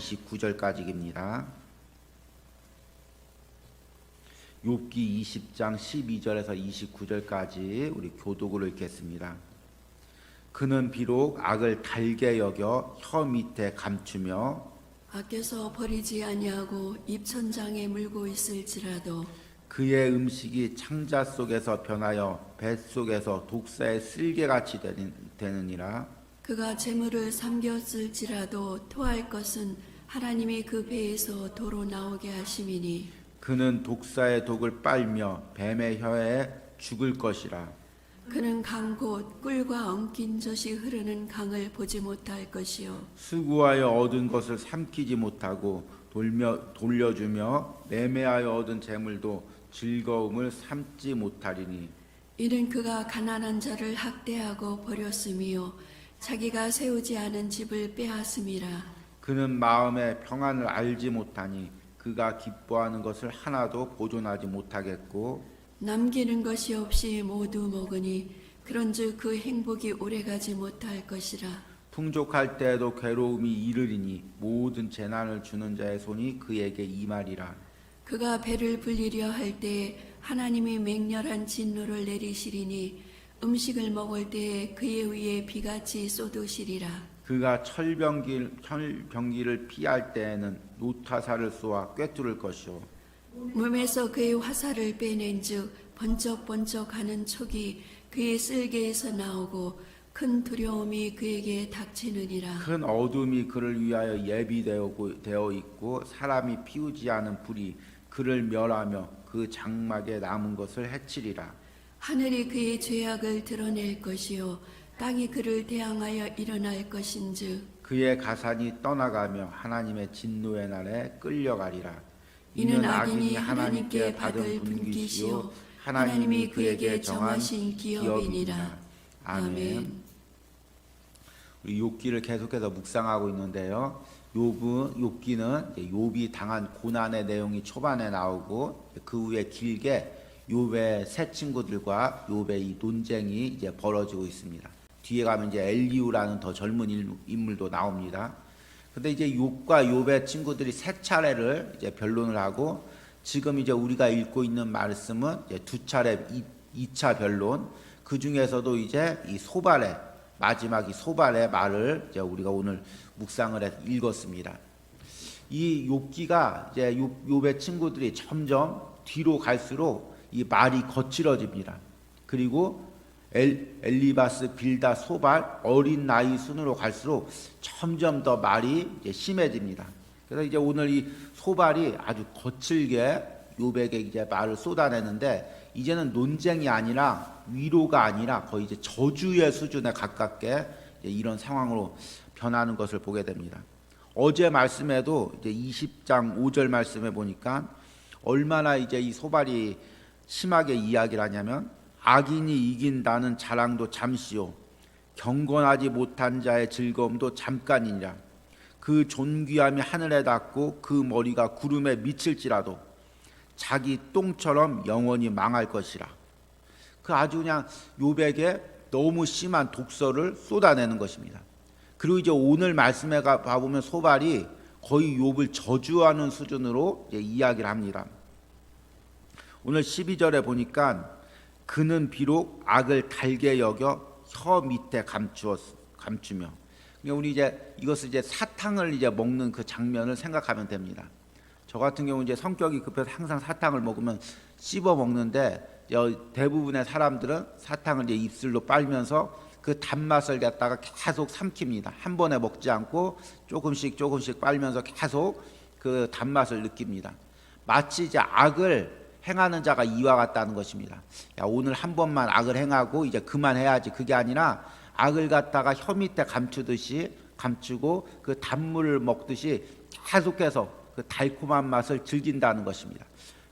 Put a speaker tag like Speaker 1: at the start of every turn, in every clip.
Speaker 1: 29절까지입니다. 욥기 20장 12절에서 29절까지 우리 교독으로 읽겠습니다. 그는 비록 악을 달게 여겨 혀 밑에 감추며
Speaker 2: 아껴서 버리지 아니하고 입천장에 물고 있을지라도
Speaker 1: 그의 음식이 창자 속에서 변하여 뱃속에서 독사의 쓸개같이 되느니라.
Speaker 2: 그가 재물을 삼겼을지라도 토할 것은 하나님이 그 배에서 도로 나오게 하심이니
Speaker 1: 그는 독사의 독을 빨며 뱀의 혀에 죽을 것이라.
Speaker 2: 그는 강 곧 꿀과 엉킨 젖이 흐르는 강을 보지 못할 것이요
Speaker 1: 수고하여 얻은 것을 삼키지 못하고 돌려주며 매매하여 얻은 재물도 즐거움을 삼지 못하리니
Speaker 2: 이는 그가 가난한 자를 학대하고 버렸으며 자기가 세우지 않은 집을 빼앗음이라.
Speaker 1: 그는 마음의 평안을 알지 못하니 그가 기뻐하는 것을 하나도 보존하지 못하겠고
Speaker 2: 남기는 것이 없이 모두 먹으니 그런즉 그 행복이 오래가지 못할 것이라.
Speaker 1: 풍족할 때에도 괴로움이 이르리니 모든 재난을 주는 자의 손이 그에게 임하리라.
Speaker 2: 그가 배를 불리려 할 때에 하나님이 맹렬한 진노를 내리시리니 음식을 먹을 때에 그의 위에 비같이 쏟으시리라.
Speaker 1: 그가 철병기를 피할 때에는 노타사를 쏘아 꿰뚫을 것이요
Speaker 2: 몸에서 그의 화살을 빼낸즉 번쩍번쩍하는 촉이 그의 쓸개에서 나오고 큰 두려움이 그에게 닥치느니라.
Speaker 1: 큰 어둠이 그를 위하여 예비되어 있고 사람이 피우지 않은 불이 그를 멸하며 그 장막에 남은 것을 해치리라.
Speaker 2: 하늘이 그의 죄악을 드러낼 것이요 땅이 그를 대항하여 일어날 것인즉
Speaker 1: 그의 가산이 떠나가며 하나님의 진노의 날에 끌려가리라.
Speaker 2: 이는 악인이 하나님께 받을 분깃이요 하나님이 그에게 정하신 기업이니라. 아멘.
Speaker 1: 우리 욥기를 계속해서 묵상하고 있는데요. 욥기는 욥이 당한 고난의 내용이 초반에 나오고 그 후에 길게 욥의 세 친구들과 욥의 이 논쟁이 이제 벌어지고 있습니다. 뒤에 가면 이제 엘리후라는 더 젊은 인물도 나옵니다. 근데 이제 욥과 욥의 친구들이 세 차례를 이제 변론을 하고 지금 이제 우리가 읽고 있는 말씀은 이제 두 차례 2차 변론. 그 중에서도 이제 이 소발의 마지막 이 소발의 말을 이제 우리가 오늘 묵상을 해서 읽었습니다. 이 욥기가 이제 욥의 친구들이 점점 뒤로 갈수록 이 말이 거칠어집니다. 그리고 엘리바스, 빌다, 소발 어린 나이 순으로 갈수록 점점 더 말이 이제 심해집니다. 그래서 이제 오늘 이 소발이 아주 거칠게 욥에게 이제 말을 쏟아내는데 이제는 논쟁이 아니라 위로가 아니라 거의 이제 저주의 수준에 가깝게 이제 이런 상황으로 변하는 것을 보게 됩니다. 어제 말씀에도 이제 20장 5절 말씀에 보니까 얼마나 이제 이 소발이 심하게 이야기를 하냐면 악인이 이긴다는 자랑도 잠시요 경건하지 못한 자의 즐거움도 잠깐이니라. 그 존귀함이 하늘에 닿고 그 머리가 구름에 미칠지라도 자기 똥처럼 영원히 망할 것이라. 그 아주 그냥 욥에게 너무 심한 독설을 쏟아내는 것입니다. 그리고 이제 오늘 말씀에 봐보면 소발이 거의 욥을 저주하는 수준으로 이야기를 합니다. 오늘 12절에 보니까 그는 비록 악을 달게 여겨 혀 밑에 감추며 우리 이제 이것을 이제 사탕을 이제 먹는 그 장면을 생각하면 됩니다. 저 같은 경우 이제 성격이 급해서 항상 사탕을 먹으면 씹어 먹는데 대부분의 사람들은 사탕을 이제 입술로 빨면서 그 단맛을 갖다가 계속 삼킵니다. 한 번에 먹지 않고 조금씩 빨면서 계속 그 단맛을 느낍니다. 마치 이제 악을 행하는 자가 이와 같다는 것입니다. 야, 오늘 한 번만 악을 행하고 이제 그만해야지. 그게 아니라 악을 갖다가 혀 밑에 감추고 그 단물을 먹듯이 계속해서 그 달콤한 맛을 즐긴다는 것입니다.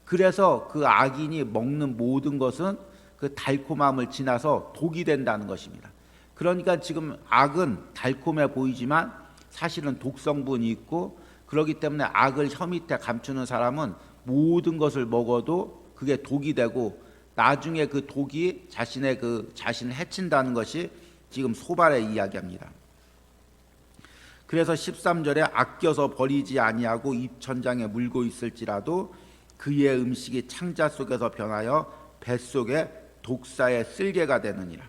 Speaker 1: 그래서 그 악인이 먹는 모든 것은 그 달콤함을 지나서 독이 된다는 것입니다. 그러니까 지금 악은 달콤해 보이지만 사실은 독성분이 있고 그렇기 때문에 악을 혀 밑에 감추는 사람은 모든 것을 먹어도 그게 독이 되고 나중에 그 독이 자신을 해친다는 것이 지금 소발의 이야기합니다. 그래서 13절에 아껴서 버리지 아니하고 입천장에 물고 있을지라도 그의 음식이 창자 속에서 변하여 뱃속에 독사의 쓸개가 되느니라.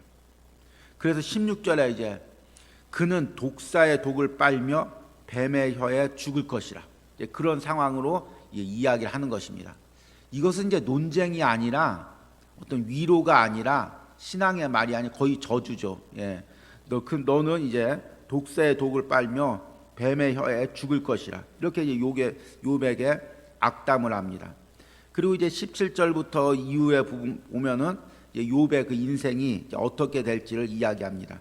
Speaker 1: 그래서 16절에 이제 그는 독사의 독을 빨며 뱀의 혀에 죽을 것이라. 그런 상황으로 이야기를 하는 것입니다. 이것은 이제 논쟁이 아니라 어떤 위로가 아니라 신앙의 말이 아니 거의 저주죠. 너는 이제 독사의 독을 빨며 뱀의 혀에 죽을 것이라. 이렇게 이제 욥에게 악담을 합니다. 그리고 이제 17절부터 이후에 부분 보면은 욥의 그 인생이 어떻게 될지를 이야기합니다.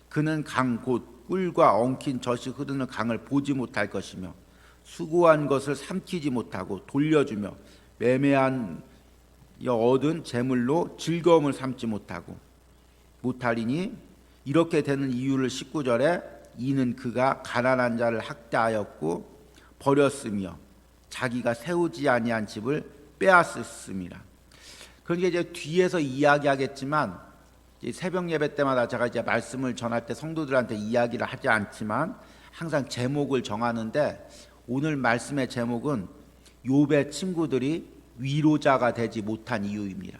Speaker 1: 그는 강 곧 꿀과 엉킨 젖이 흐르는 강을 보지 못할 것이며 수고한 것을 삼키지 못하고 돌려주며 매매한 얻은 재물로 즐거움을 삼지 못하리니 이렇게 되는 이유를 19절에 이는 그가 가난한 자를 학대하였고 버렸으며 자기가 세우지 아니한 집을 빼앗았음이라. 그러니까 이제 뒤에서 이야기하겠지만 새벽 예배 때마다 제가 이제 말씀을 전할 때 성도들한테 이야기를 하지 않지만 항상 제목을 정하는데 오늘 말씀의 제목은 욥의 친구들이 위로자가 되지 못한 이유입니다.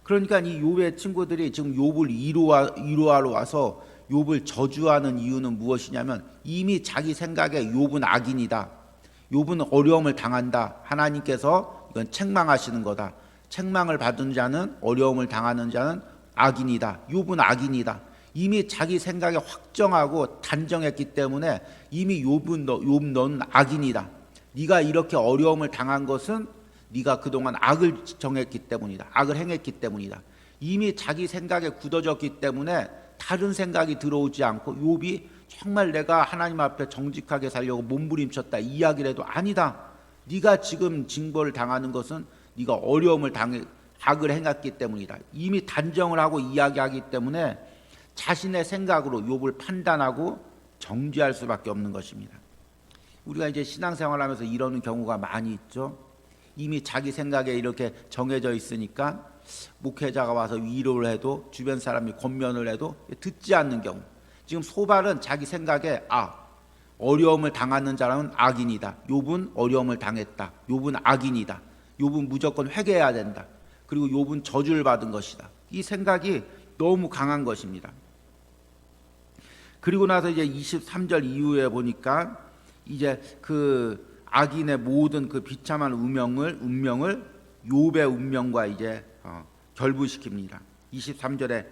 Speaker 1: 그러니까 이 욥의 친구들이 지금 욥을 위로하러 와서 욥을 저주하는 이유는 무엇이냐면 이미 자기 생각에 욥은 악인이다. 욥은 어려움을 당한다. 하나님께서 이건 책망하시는 거다. 책망을 받은 자는 어려움을 당하는 자는 악인이다. 욥은 악인이다. 이미 자기 생각에 확정하고 단정했기 때문에 이미 욥 너는 악인이다. 네가 이렇게 어려움을 당한 것은 네가 그동안 악을 정했기 때문이다. 악을 행했기 때문이다. 이미 자기 생각에 굳어졌기 때문에 다른 생각이 들어오지 않고 욥이 정말 내가 하나님 앞에 정직하게 살려고 몸부림쳤다 이 이야기를 해도 아니다. 네가 지금 징벌을 당하는 것은 네가 어려움을 당해 악을 행했기 때문이다. 이미 단정을 하고 이야기하기 때문에 자신의 생각으로 욥을 판단하고 정죄할 수밖에 없는 것입니다. 우리가 이제 신앙생활하면서 이러는 경우가 많이 있죠. 이미 자기 생각에 이렇게 정해져 있으니까 목회자가 와서 위로를 해도 주변 사람이 권면을 해도 듣지 않는 경우. 지금 소발은 자기 생각에 어려움을 당하는 자라면 악인이다. 욥은 어려움을 당했다. 욥은 악인이다. 욥은 무조건 회개해야 된다. 그리고 욥은 저주를 받은 것이다. 이 생각이 너무 강한 것입니다. 그리고 나서 이제 23절 이후에 보니까 이제 그 악인의 모든 그 비참한 운명을 욥의 운명과 이제 결부시킵니다. 23절에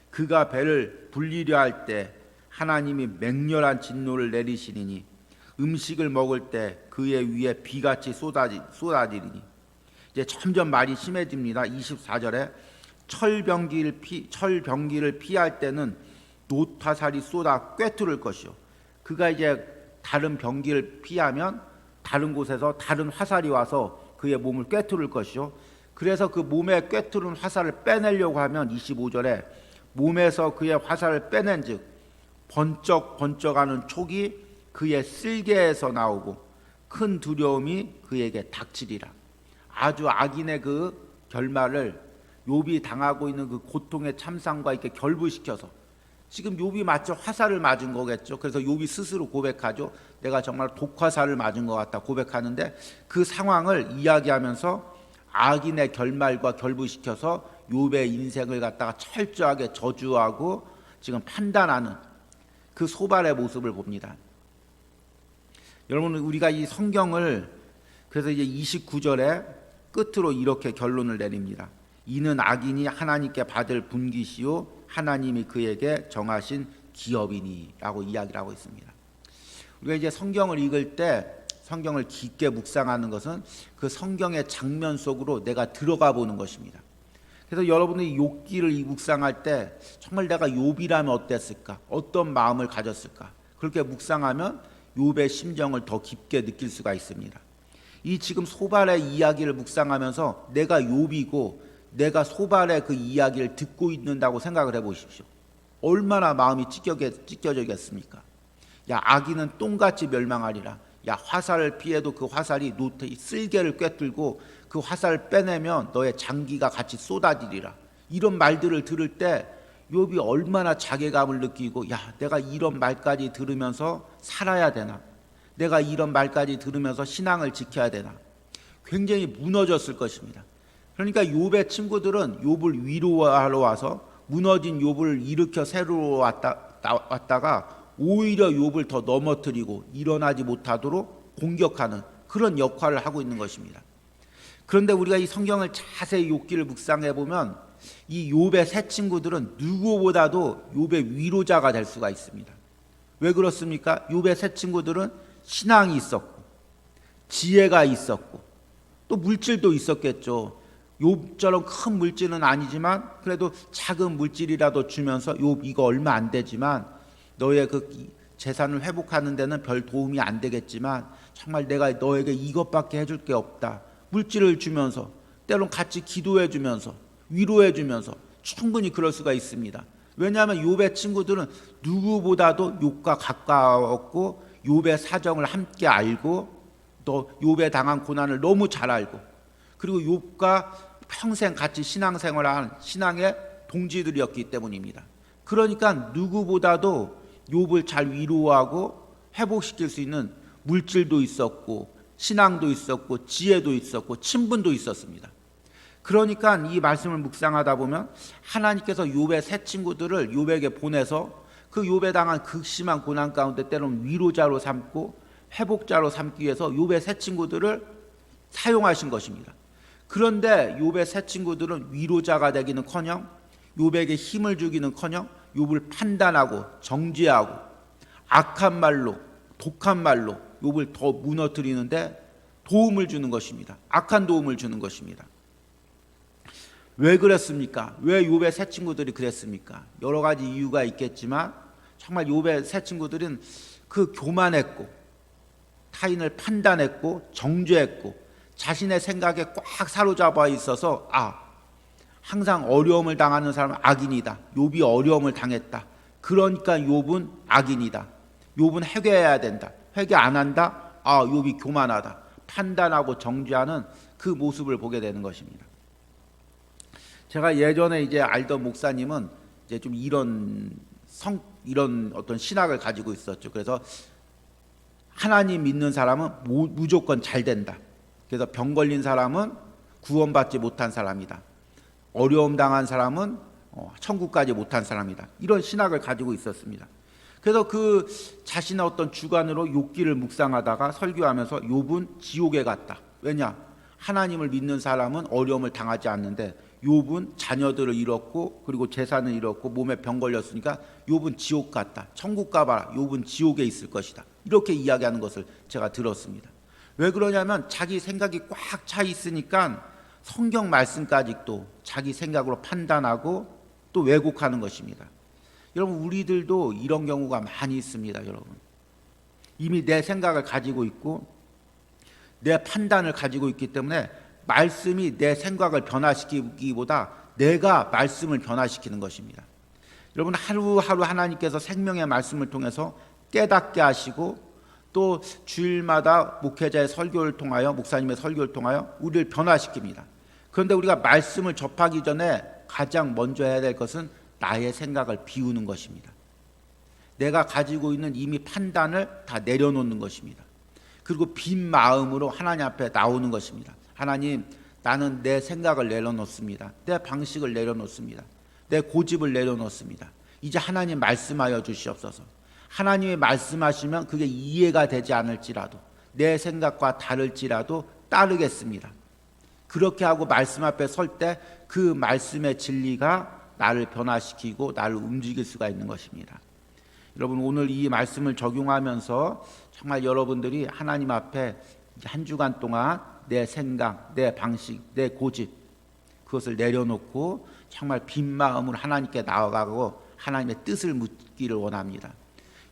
Speaker 1: 그가 배를 불리려 할 때 하나님이 맹렬한 진노를 내리시리니 음식을 먹을 때 그의 위에 비같이 쏟아지리니 이제 점점 말이 심해집니다. 24절에 철병기를 피할 때는 노타살이 쏟아 꿰뚫을 것이요. 그가 이제 다른 병기를 피하면 다른 곳에서 다른 화살이 와서 그의 몸을 꿰뚫을 것이요. 그래서 그 몸에 꿰뚫은 화살을 빼내려고 하면 25절에 몸에서 그의 화살을 빼낸 즉 번쩍번쩍하는 촉이 그의 쓸개에서 나오고 큰 두려움이 그에게 닥치리라. 아주 악인의 그 결말을 욥이 당하고 있는 그 고통의 참상과 이렇게 결부시켜서 지금 욥이 마치 화살을 맞은 거겠죠. 그래서 욥이 스스로 고백하죠. 내가 정말 독화살을 맞은 것 같다 고백하는데 그 상황을 이야기하면서 악인의 결말과 결부시켜서 욥의 인생을 갖다가 철저하게 저주하고 지금 판단하는 그 소발의 모습을 봅니다. 여러분 우리가 이 성경을 그래서 이제 29절에 끝으로 이렇게 결론을 내립니다. 이는 악인이 하나님께 받을 분깃이요 하나님이 그에게 정하신 기업이니라고 이야기를 하고 있습니다. 우리가 이제 성경을 읽을 때 성경을 깊게 묵상하는 것은 그 성경의 장면 속으로 내가 들어가 보는 것입니다. 그래서 여러분이 욥기를 묵상할 때 정말 내가 욥이라면 어땠을까? 어떤 마음을 가졌을까? 그렇게 묵상하면 욥의 심정을 더 깊게 느낄 수가 있습니다. 이 지금 소발의 이야기를 묵상하면서 내가 욥이고 내가 소발의 그 이야기를 듣고 있는다고 생각을 해보십시오. 얼마나 마음이 찢겨지겠습니까? 야 악인은 똥같이 멸망하리라. 야 화살을 피해도 그 화살이 쓸개를 꿰뚫고 그 화살을 빼내면 너의 장기가 같이 쏟아지리라. 이런 말들을 들을 때 욥이 얼마나 자괴감을 느끼고, 야, 내가 이런 말까지 들으면서 살아야 되나? 내가 이런 말까지 들으면서 신앙을 지켜야 되나? 굉장히 무너졌을 것입니다. 그러니까 욥의 친구들은 욥을 위로하러 와서 무너진 욥을 일으켜 새로 왔다가 오히려 욥을 더 넘어뜨리고 일어나지 못하도록 공격하는 그런 역할을 하고 있는 것입니다. 그런데 우리가 이 성경을 자세히 욥기를 묵상해 보면 이 욥의 새 친구들은 누구보다도 욥의 위로자가 될 수가 있습니다. 왜 그렇습니까? 욥의 새 친구들은 신앙이 있었고 지혜가 있었고 또 물질도 있었겠죠. 욥처럼 큰 물질은 아니지만 그래도 작은 물질이라도 주면서 욥 이거 얼마 안 되지만 너의 그 재산을 회복하는 데는 별 도움이 안 되겠지만 정말 내가 너에게 이것밖에 해줄 게 없다. 물질을 주면서 때론 같이 기도해 주면서 위로해 주면서 충분히 그럴 수가 있습니다. 왜냐하면 욥의 친구들은 누구보다도 욥과 가까웠고 욥의 사정을 함께 알고 또 욥의 당한 고난을 너무 잘 알고 그리고 욥과 평생 같이 신앙생활한 신앙의 동지들이었기 때문입니다. 그러니까 누구보다도 욥을 잘 위로하고 회복시킬 수 있는 물질도 있었고 신앙도 있었고 지혜도 있었고 친분도 있었습니다. 그러니까 이 말씀을 묵상하다 보면 하나님께서 욥의 새 친구들을 욥에게 보내서 그 욥에 당한 극심한 고난 가운데 때로는 위로자로 삼고 회복자로 삼기 위해서 욥의 새 친구들을 사용하신 것입니다. 그런데 욥의 새 친구들은 위로자가 되기는커녕 욥에게 힘을 주기는커녕 욥을 판단하고 정죄하고 악한 말로 독한 말로 욥을 더 무너뜨리는데 도움을 주는 것입니다. 악한 도움을 주는 것입니다. 왜 그랬습니까? 왜 욥의 새 친구들이 그랬습니까? 여러 가지 이유가 있겠지만 정말 욥의 새 친구들은 그 교만했고 타인을 판단했고 정죄했고 자신의 생각에 꽉 사로잡아 있어서 항상 어려움을 당하는 사람은 악인이다. 욥이 어려움을 당했다. 그러니까 욥은 악인이다. 욥은 회개해야 된다. 회개 안 한다? 욥이 교만하다. 판단하고 정죄하는 그 모습을 보게 되는 것입니다. 제가 예전에 이제 알던 목사님은 이제 좀 이런 어떤 신학을 가지고 있었죠. 그래서 하나님 믿는 사람은 무조건 잘 된다. 그래서 병 걸린 사람은 구원받지 못한 사람이다. 어려움 당한 사람은 천국까지 못한 사람이다. 이런 신학을 가지고 있었습니다. 그래서 그 자신의 어떤 주관으로 욥기를 묵상하다가 설교하면서 욥은 지옥에 갔다. 왜냐? 하나님을 믿는 사람은 어려움을 당하지 않는데 욥은 자녀들을 잃었고 그리고 재산을 잃었고 몸에 병 걸렸으니까 욥은 지옥 갔다. 천국 가봐라. 욥은 지옥에 있을 것이다. 이렇게 이야기하는 것을 제가 들었습니다. 왜 그러냐면 자기 생각이 꽉 차 있으니까 성경 말씀까지 또 자기 생각으로 판단하고 또 왜곡하는 것입니다. 여러분 우리들도 이런 경우가 많이 있습니다. 여러분 이미 내 생각을 가지고 있고 내 판단을 가지고 있기 때문에 말씀이 내 생각을 변화시키기보다 내가 말씀을 변화시키는 것입니다. 여러분 하루하루 하나님께서 생명의 말씀을 통해서 깨닫게 하시고 또 주일마다 목회자의 설교를 통하여 목사님의 설교를 통하여 우리를 변화시킵니다. 그런데 우리가 말씀을 접하기 전에 가장 먼저 해야 될 것은 나의 생각을 비우는 것입니다. 내가 가지고 있는 이미 판단을 다 내려놓는 것입니다. 그리고 빈 마음으로 하나님 앞에 나오는 것입니다. 하나님, 나는 내 생각을 내려놓습니다. 내 방식을 내려놓습니다. 내 고집을 내려놓습니다. 이제 하나님 말씀하여 주시옵소서. 하나님이 말씀하시면 그게 이해가 되지 않을지라도 내 생각과 다를지라도 따르겠습니다. 그렇게 하고 말씀 앞에 설 때 그 말씀의 진리가 나를 변화시키고 나를 움직일 수가 있는 것입니다. 여러분 오늘 이 말씀을 적용하면서 정말 여러분들이 하나님 앞에 한 주간 동안 내 생각, 내 방식, 내 고집 그것을 내려놓고 정말 빈 마음으로 하나님께 나아가고 하나님의 뜻을 묻기를 원합니다.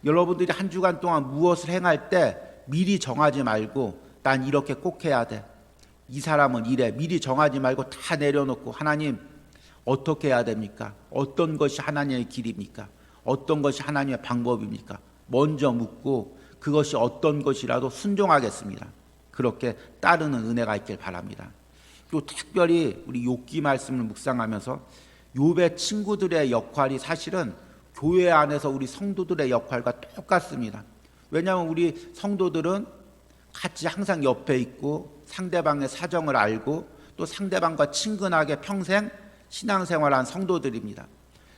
Speaker 1: 여러분들이 한 주간 동안 무엇을 행할 때 미리 정하지 말고 난 이렇게 꼭 해야 돼. 이 사람은 이래. 미리 정하지 말고 다 내려놓고 하나님 어떻게 해야 됩니까? 어떤 것이 하나님의 길입니까? 어떤 것이 하나님의 방법입니까? 먼저 묻고 그것이 어떤 것이라도 순종하겠습니다. 그렇게 따르는 은혜가 있길 바랍니다. 또 특별히 우리 욥기 말씀을 묵상하면서 욥의 친구들의 역할이 사실은 교회 안에서 우리 성도들의 역할과 똑같습니다. 왜냐하면 우리 성도들은 같이 항상 옆에 있고 상대방의 사정을 알고 또 상대방과 친근하게 평생 신앙생활한 성도들입니다.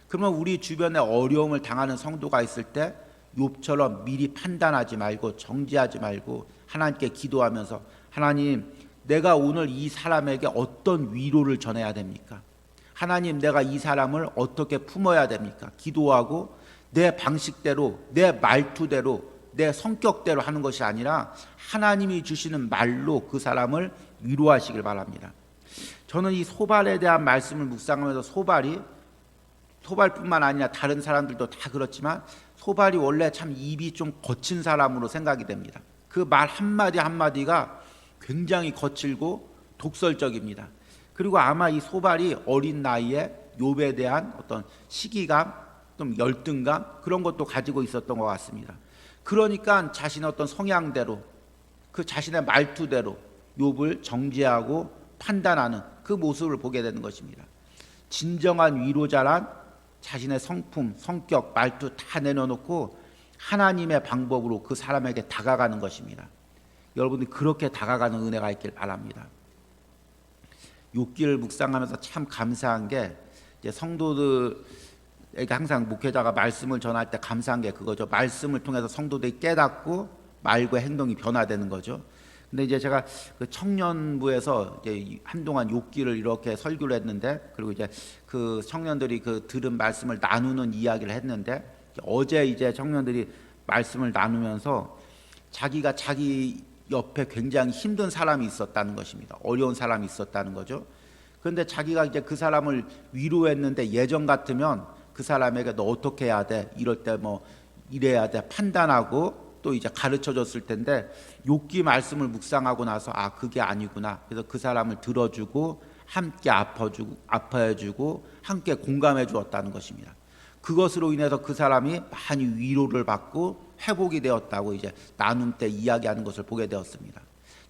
Speaker 1: 그러면 우리 주변에 어려움을 당하는 성도가 있을 때 욥처럼 미리 판단하지 말고 정지하지 말고 하나님께 기도하면서 하나님, 내가 오늘 이 사람에게 어떤 위로를 전해야 됩니까? 하나님, 내가 이 사람을 어떻게 품어야 됩니까? 기도하고 내 방식대로, 내 말투대로, 내 성격대로 하는 것이 아니라 하나님이 주시는 말로 그 사람을 위로하시길 바랍니다. 저는 이 소발에 대한 말씀을 묵상하면서 소발뿐만 아니라 다른 사람들도 다 그렇지만 소발이 원래 참 입이 좀 거친 사람으로 생각이 됩니다. 그 말 한마디 한마디가 굉장히 거칠고 독설적입니다. 그리고 아마 이 소발이 어린 나이에 욥에 대한 어떤 시기감, 좀 열등감 그런 것도 가지고 있었던 것 같습니다. 그러니까 자신의 어떤 성향대로 그 자신의 말투대로 욥을 정죄하고 판단하는 그 모습을 보게 되는 것입니다. 진정한 위로자란 자신의 성품, 성격, 말투 다 내려놓고 하나님의 방법으로 그 사람에게 다가가는 것입니다. 여러분들이 그렇게 다가가는 은혜가 있길 바랍니다. 욥기를 묵상하면서 참 감사한 게 이제 성도들에게 항상 목회자가 말씀을 전할 때 감사한 게 그거죠. 말씀을 통해서 성도들이 깨닫고 말과 행동이 변화되는 거죠. 근데 이제 제가 그 청년부에서 이제 한동안 욥기를 이렇게 설교를 했는데, 그리고 이제 그 청년들이 그 들은 말씀을 나누는 이야기를 했는데, 어제 이제 청년들이 말씀을 나누면서 자기가 자기 옆에 굉장히 힘든 사람이 있었다는 것입니다. 어려운 사람이 있었다는 거죠. 그런데 자기가 이제 그 사람을 위로했는데 예전 같으면 그 사람에게 너 어떻게 해야 돼? 이럴 때 뭐 이래야 돼? 판단하고 또 이제 가르쳐 줬을 텐데 욥기 말씀을 묵상하고 나서 아, 그게 아니구나. 그래서 그 사람을 들어주고 함께 아파해주고 함께 공감해 주었다는 것입니다. 그것으로 인해서 그 사람이 많이 위로를 받고 회복이 되었다고 이제 나눔 때 이야기하는 것을 보게 되었습니다.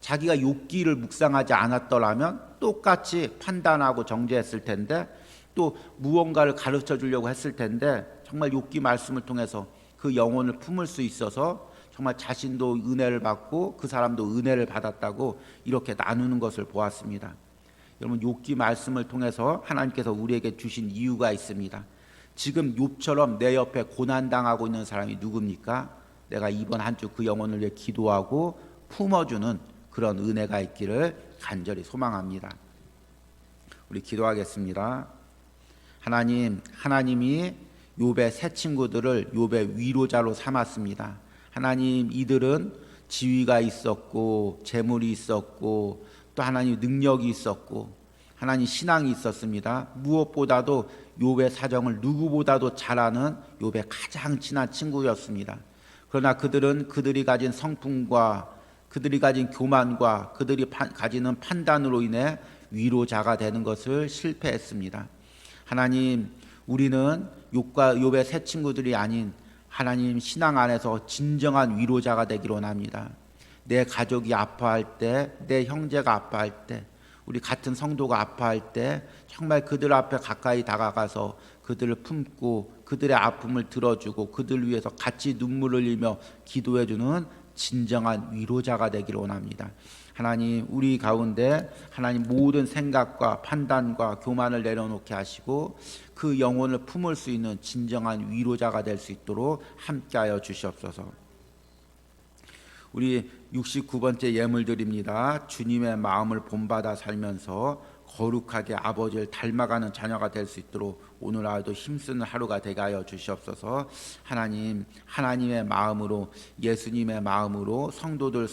Speaker 1: 자기가 욥기를 묵상하지 않았더라면 똑같이 판단하고 정죄했을 텐데 또 무언가를 가르쳐 주려고 했을 텐데 정말 욥기 말씀을 통해서 그 영혼을 품을 수 있어서 정말 자신도 은혜를 받고 그 사람도 은혜를 받았다고 이렇게 나누는 것을 보았습니다. 여러분, 욥기 말씀을 통해서 하나님께서 우리에게 주신 이유가 있습니다. 지금 욥처럼 내 옆에 고난당하고 있는 사람이 누굽니까? 내가 이번 한 주 그 영혼을 위해 기도하고 품어주는 그런 은혜가 있기를 간절히 소망합니다. 우리 기도하겠습니다. 하나님이 욥의 새 친구들을 욥의 위로자로 삼았습니다. 하나님, 이들은 지위가 있었고 재물이 있었고 또 하나님 능력이 있었고 하나님 신앙이 있었습니다. 무엇보다도 욥의 사정을 누구보다도 잘 아는 욥의 가장 친한 친구였습니다. 그러나 그들은 그들이 가진 성품과 그들이 가진 교만과 그들이 가지는 판단으로 인해 위로자가 되는 것을 실패했습니다. 하나님, 우리는 욥의 새 친구들이 아닌 하나님 신앙 안에서 진정한 위로자가 되기를 원합니다. 내 가족이 아파할 때, 내 형제가 아파할 때, 우리 같은 성도가 아파할 때 정말 그들 앞에 가까이 다가가서 그들을 품고 그들의 아픔을 들어주고 그들 위해서 같이 눈물을 흘리며 기도해주는 진정한 위로자가 되기를 원합니다. 하나님, 우리 가운데 하나님 모든 생각과 판단과 교만을 내려놓게 하시고 그 영혼을 품을 수 있는 진정한 위로자가 될 수 있도록 함께하여 주시옵소서. 우리 69번째 예물 드립니다. 주님의 마음을 본받아 살면서 거룩하게 아버지를 닮아가는 자녀가 될 수 있도록 오늘 하루도 힘쓰는 하루가 되게 하여 주시옵소서. 하나님의 마음으로, 예수님의 마음으로 성도들